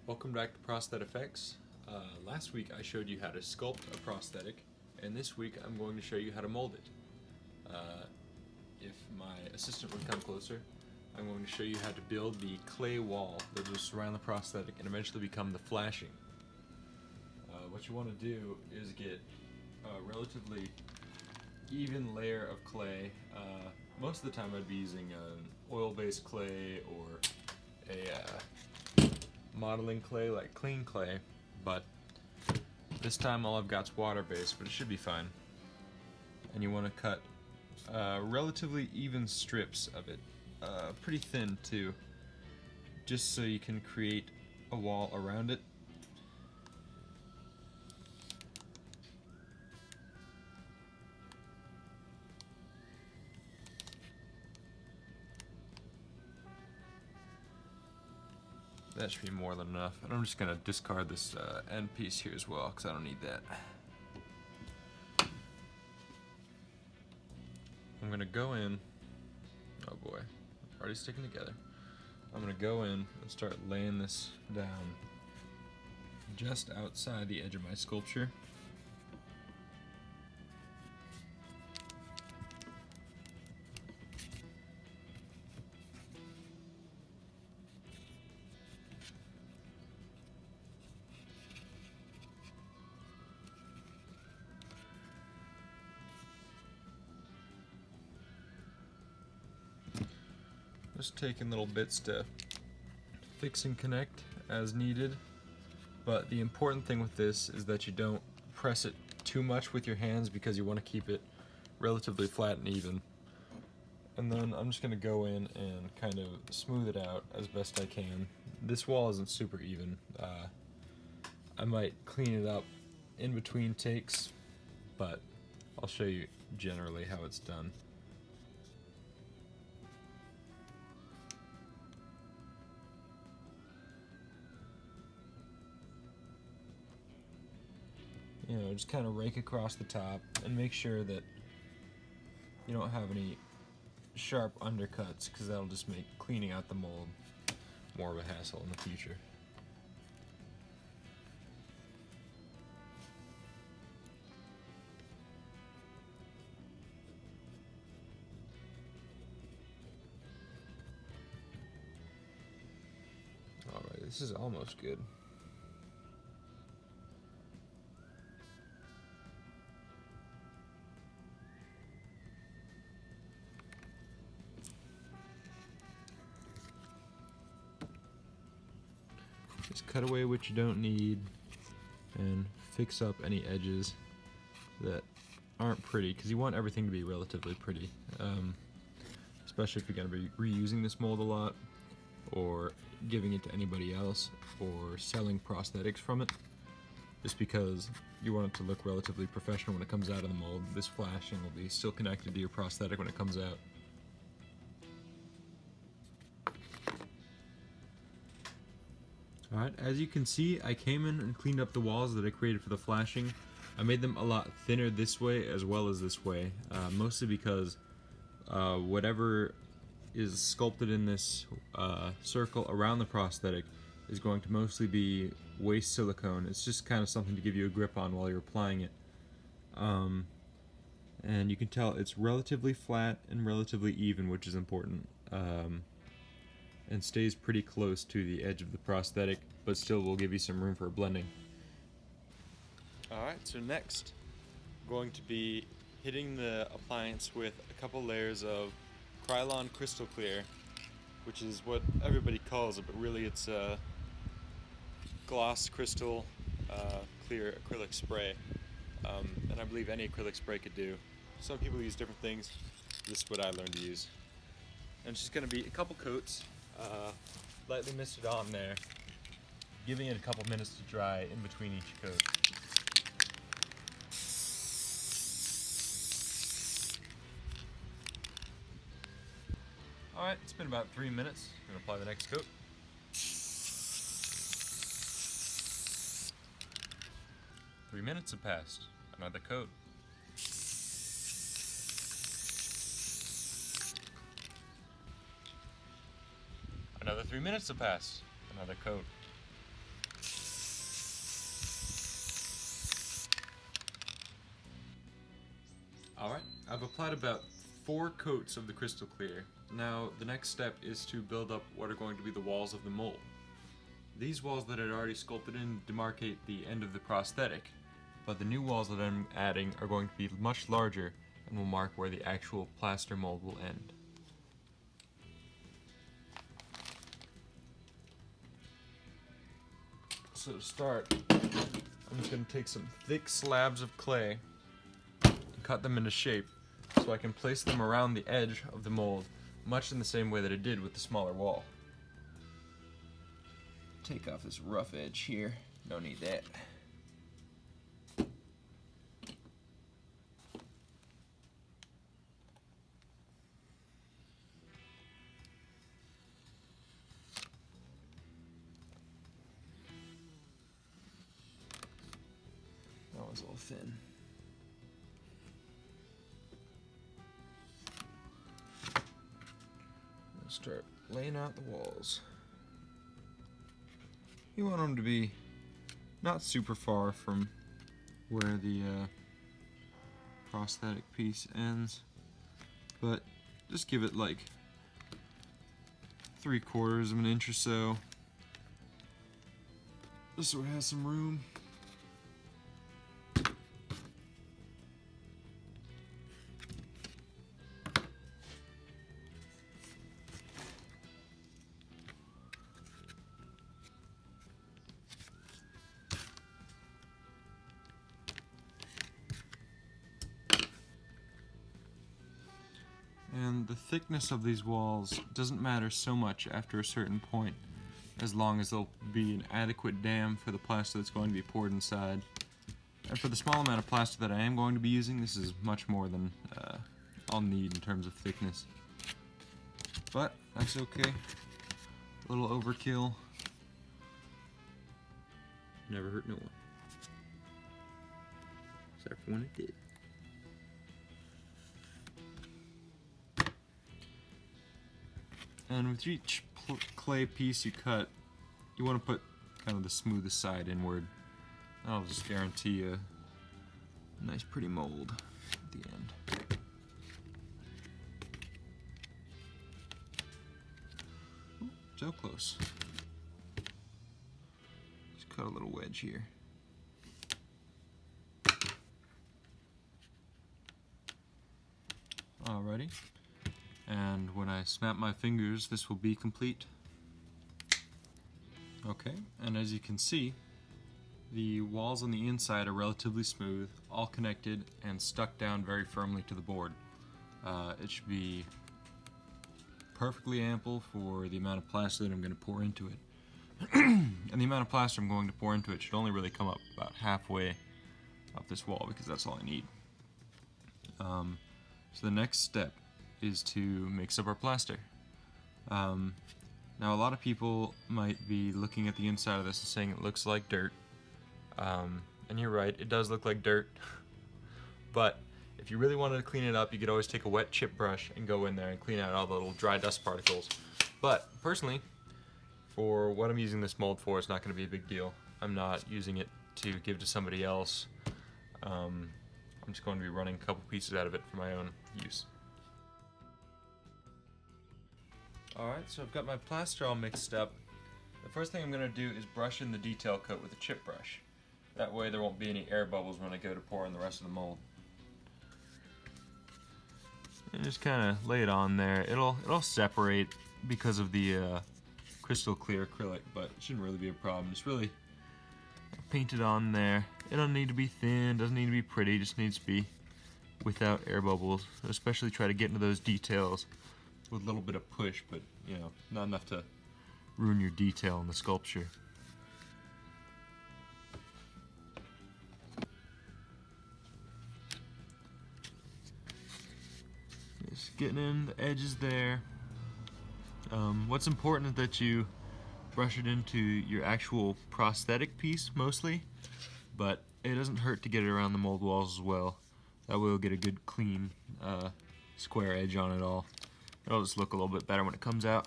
Welcome back to Prosthetic Effects. Last week I showed you how to sculpt a prosthetic, and this week I'm going to show you how to mold it. If my assistant would come closer, I'm going to show you how to build the clay wall that will surround the prosthetic and eventually become the flashing. What you want to do is get a relatively even layer of clay. Most of the time I'd be using an oil-based clay or a modeling clay like clean clay, but this time all I've got is water-based, but it should be fine. And you want to cut relatively even strips of it, pretty thin too, just so you can create a wall around it. That should be more than enough. And I'm just going to discard this end piece here as well, because I don't need that. I'm going to go in, oh boy, already sticking together. I'm going to go in and start laying this down just outside the edge of my sculpture. Just taking little bits to fix and connect as needed, but the important thing with this is that you don't press it too much with your hands because you want to keep it relatively flat and even. And then I'm just going to go in and kind of smooth it out as best I can. This wall isn't super even. I might clean it up in between takes, but I'll show you generally how it's done. You know, just kind of rake across the top and make sure that you don't have any sharp undercuts, because that'll just make cleaning out the mold more of a hassle in the future. Alright, this is almost good. Just cut away what you don't need and fix up any edges that aren't pretty, because you want everything to be relatively pretty, especially if you're going to be reusing this mold a lot or giving it to anybody else or selling prosthetics from it, just because you want it to look relatively professional when it comes out of the mold. This flashing will be still connected to your prosthetic when it comes out. Alright, as you can see, I came in and cleaned up the walls that I created for the flashing. I made them a lot thinner this way as well as this way, mostly because whatever is sculpted in this circle around the prosthetic is going to mostly be waste silicone. It's just kind of something to give you a grip on while you're applying it. And you can tell it's relatively flat and relatively even, which is important. And stays pretty close to the edge of the prosthetic, but still will give you some room for blending. Alright, so next, I'm going to be hitting the appliance with a couple layers of Krylon Crystal Clear, which is what everybody calls it, but really it's a gloss crystal clear acrylic spray. And I believe any acrylic spray could do. Some people use different things. This is what I learned to use. And it's just going to be a couple coats. Lightly mist it on there, giving it a couple minutes to dry in between each coat. Alright, it's been about 3 minutes. I'm going to apply the next coat. Three minutes have passed. Another coat. Another 3 minutes have passed. Another coat. Alright, I've applied about 4 coats of the crystal clear. Now the next step is to build up what are going to be the walls of the mold. These walls that I'd already sculpted in demarcate the end of the prosthetic, but the new walls that I'm adding are going to be much larger and will mark where the actual plaster mold will end. So to start, I'm just going to take some thick slabs of clay and cut them into shape so I can place them around the edge of the mold, much in the same way that I did with the smaller wall. Take off this rough edge here, don't need that. That was a little thin. Let's start laying out the walls. You want them to be not super far from where the prosthetic piece ends, but just give it like 3/4 of an inch or so, just so it has some room. And the thickness of these walls doesn't matter so much after a certain point, as long as there'll be an adequate dam for the plaster that's going to be poured inside. And for the small amount of plaster that I am going to be using, this is much more than I'll need in terms of thickness. But that's okay. A little overkill never hurt no one. Except for when it did. And with each clay piece you cut, you want to put kind of the smoothest side inward. That'll just guarantee a nice pretty mold at the end. Ooh, so close. Just cut a little wedge here. Alrighty. And when I snap my fingers, this will be complete. Okay, and as you can see, the walls on the inside are relatively smooth, all connected, and stuck down very firmly to the board. It should be perfectly ample for the amount of plaster that I'm going to pour into it. And the amount of plaster I'm going to pour into it should only really come up about halfway up this wall, because that's all I need. So the next step is to mix up our plaster. Now a lot of people might be looking at the inside of this and saying it looks like dirt. And you're right, it does look like dirt. But if you really wanted to clean it up, you could always take a wet chip brush and go in there and clean out all the little dry dust particles. But personally, for what I'm using this mold for, it's not going to be a big deal. I'm not using it to give to somebody else. I'm just going to be running a couple pieces out of it for my own use. Alright, so I've got my plaster all mixed up. The first thing I'm going to do is brush in the detail coat with a chip brush. That way there won't be any air bubbles when I go to pour in the rest of the mold. And just kind of lay it on there. It'll separate because of the crystal clear acrylic, but it shouldn't really be a problem. Just really paint it on there. It doesn't need to be thin, doesn't need to be pretty, just needs to be without air bubbles. Especially try to get into those details with a little bit of push, but you know, not enough to ruin your detail in the sculpture. Just getting in the edges there. What's important is that you brush it into your actual prosthetic piece mostly, but it doesn't hurt to get it around the mold walls as well. That way we'll get a good clean square edge on it all. It'll just look a little bit better when it comes out.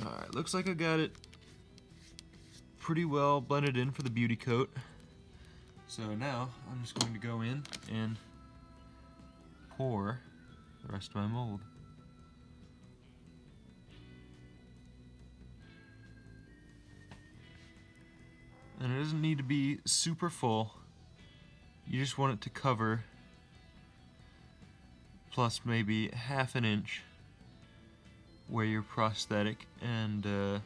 Alright, looks like I got it pretty well blended in for the beauty coat. So now I'm just going to go in and pour the rest of my mold. And it doesn't need to be super full. You just want it to cover plus maybe half an inch where your prosthetic and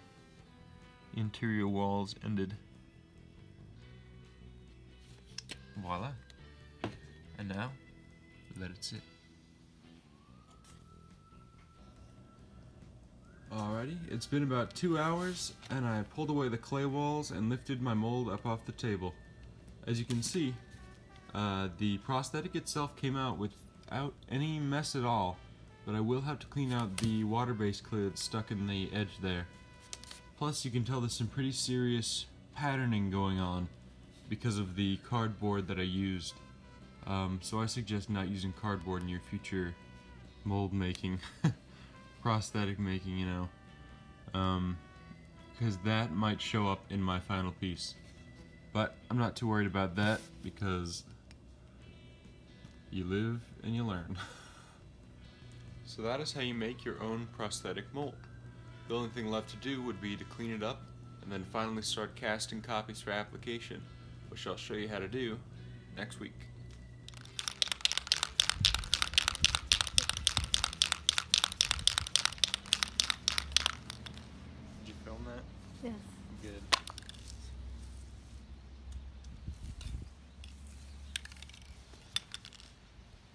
interior walls ended. Voila. And now, let it sit. Alrighty, it's been about 2 hours, and I pulled away the clay walls and lifted my mold up off the table. As you can see, the prosthetic itself came out without any mess at all, but I will have to clean out the water-based clay that's stuck in the edge there. Plus, you can tell there's some pretty serious patterning going on because of the cardboard that I used. So I suggest not using cardboard in your future mold making. Prosthetic making, you know, because that might show up in my final piece. But I'm not too worried about that because you live and you learn. So that is how you make your own prosthetic mold. The only thing left to do would be to clean it up and then finally start casting copies for application, which I'll show you how to do next week.